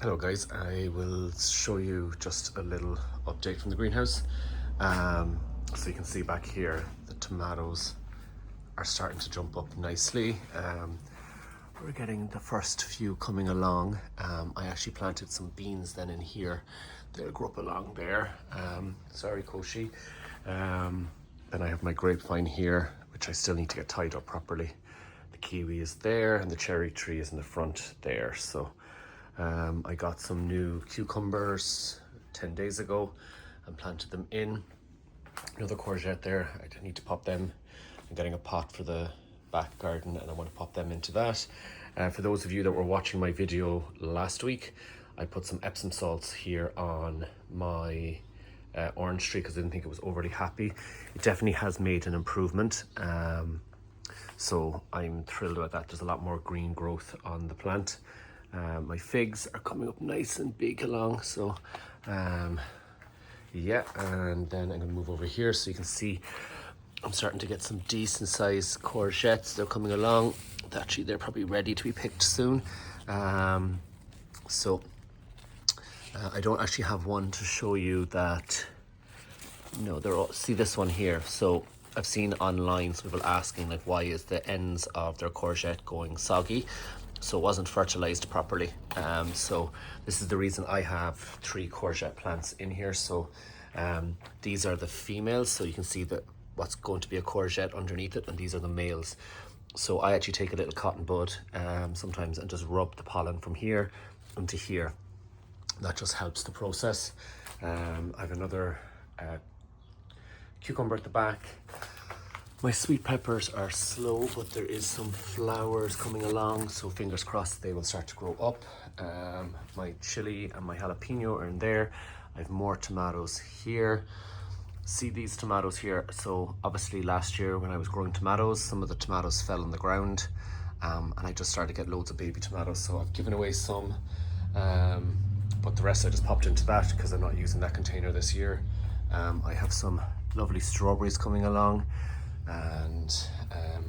Hello guys, I will show you just a little update from the greenhouse. So you can see back here, the tomatoes are starting to jump up nicely. We're getting the first few coming along. I actually planted some beans then in here. They'll grow up along there. Sorry, Koshi. Then I have my grapevine here, which I still need to get tied up properly. The kiwi is there and the cherry tree is in the front there. So I got some new cucumbers 10 days ago and planted them in. Another courgette there, I need to pop them. I'm getting a pot for the back garden and I want to pop them into that. For those of you that were watching my video last week, I put some Epsom salts here on my orange tree because I didn't think it was overly happy. It definitely has made an improvement. So I'm thrilled about that. There's a lot more green growth on the plant. My figs are coming up nice and big along, so yeah, and then I'm going to move over here so you can see I'm starting to get some decent sized courgettes. They're coming along. Actually, they're probably ready to be picked soon. So I don't actually have one to show you that. No, they're all, see this one here. So I've seen online some people asking like, why is the ends of their courgette going soggy? So it wasn't fertilized properly. So this is the reason I have 3 courgette plants in here. So these are the females, so you can see that what's going to be a courgette underneath it, and these are the males. So I actually take a little cotton bud sometimes and just rub the pollen from here into here. That just helps the process. I have another cucumber at the back. My sweet peppers are slow, but there is some flowers coming along, so fingers crossed they will start to grow up. My chili and my jalapeno are in there. I have more tomatoes here. See these tomatoes here? So obviously last year when I was growing tomatoes, some of the tomatoes fell on the ground, and I just started to get loads of baby tomatoes, so I've given away some, but the rest I just popped into that because I'm not using that container this year. I have some lovely strawberries coming along, and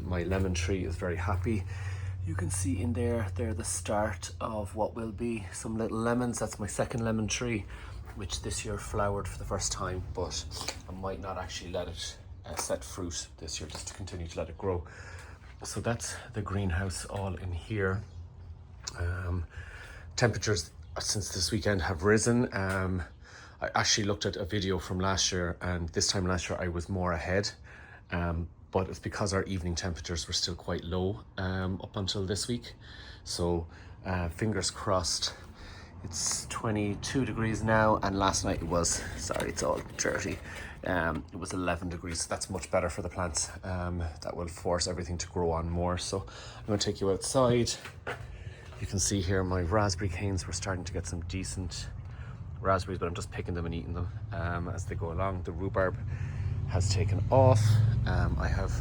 my lemon tree is very happy. You can see in there, they're the start of what will be some little lemons. That's my second lemon tree, which this year flowered for the first time, but I might not actually let it set fruit this year, just to continue to let it grow. So that's the greenhouse all in here. Temperatures since this weekend have risen. I actually looked at a video from last year, and this time last year I was more ahead. But it's because our evening temperatures were still quite low up until this week. So fingers crossed. It's 22 degrees now, and last night it was, sorry, it's all dirty. It was 11 degrees. So that's much better for the plants. That will force everything to grow on more. So I'm going to take you outside. You can see here my raspberry canes. We're starting to get some decent raspberries, but I'm just picking them and eating them as they go along. The rhubarb has taken off. I have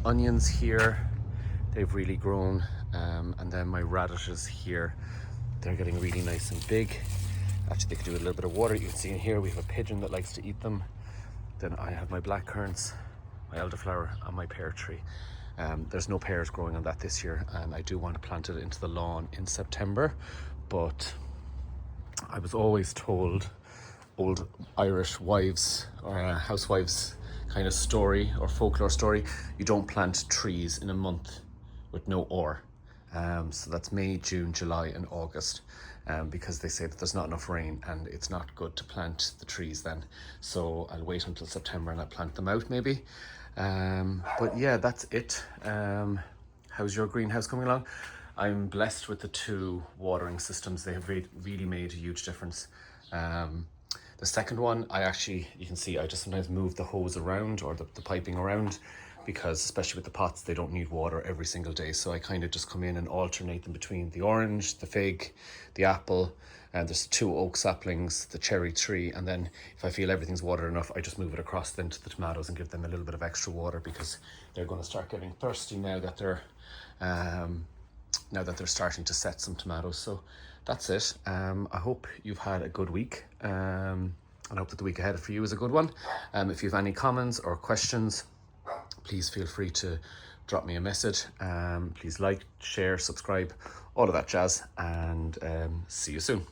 onions here. They've really grown. And then my radishes here, they're getting really nice and big. Actually, they could do with a little bit of water. You can see in here we have a pigeon that likes to eat them. Then I have my black currants, my elderflower, and my pear tree. There's no pears growing on that this year, and I do want to plant it into the lawn in September, but I was always told, old Irish wives or housewives kind of story or folklore story, you don't plant trees in a month with no ore. So that's May, June, July and August, because they say that there's not enough rain and it's not good to plant the trees then. So I'll wait until September and I'll plant them out maybe. But yeah, that's it. How's your greenhouse coming along? I'm blessed with the 2 watering systems. They have really made a huge difference. The second one, you can see I just sometimes move the hose around or the piping around, because especially with the pots, they don't need water every single day. So I kind of just come in and alternate them between the orange, the fig, the apple, and there's 2 oak saplings, the cherry tree. And then if I feel everything's watered enough, I just move it across then to the tomatoes and give them a little bit of extra water, because they're going to start getting thirsty now that they're starting to set some tomatoes. So that's it. I hope you've had a good week. And I hope that the week ahead for you is a good one. If you have any comments or questions, please feel free to drop me a message. Please like, share, subscribe, all of that jazz, and see you soon.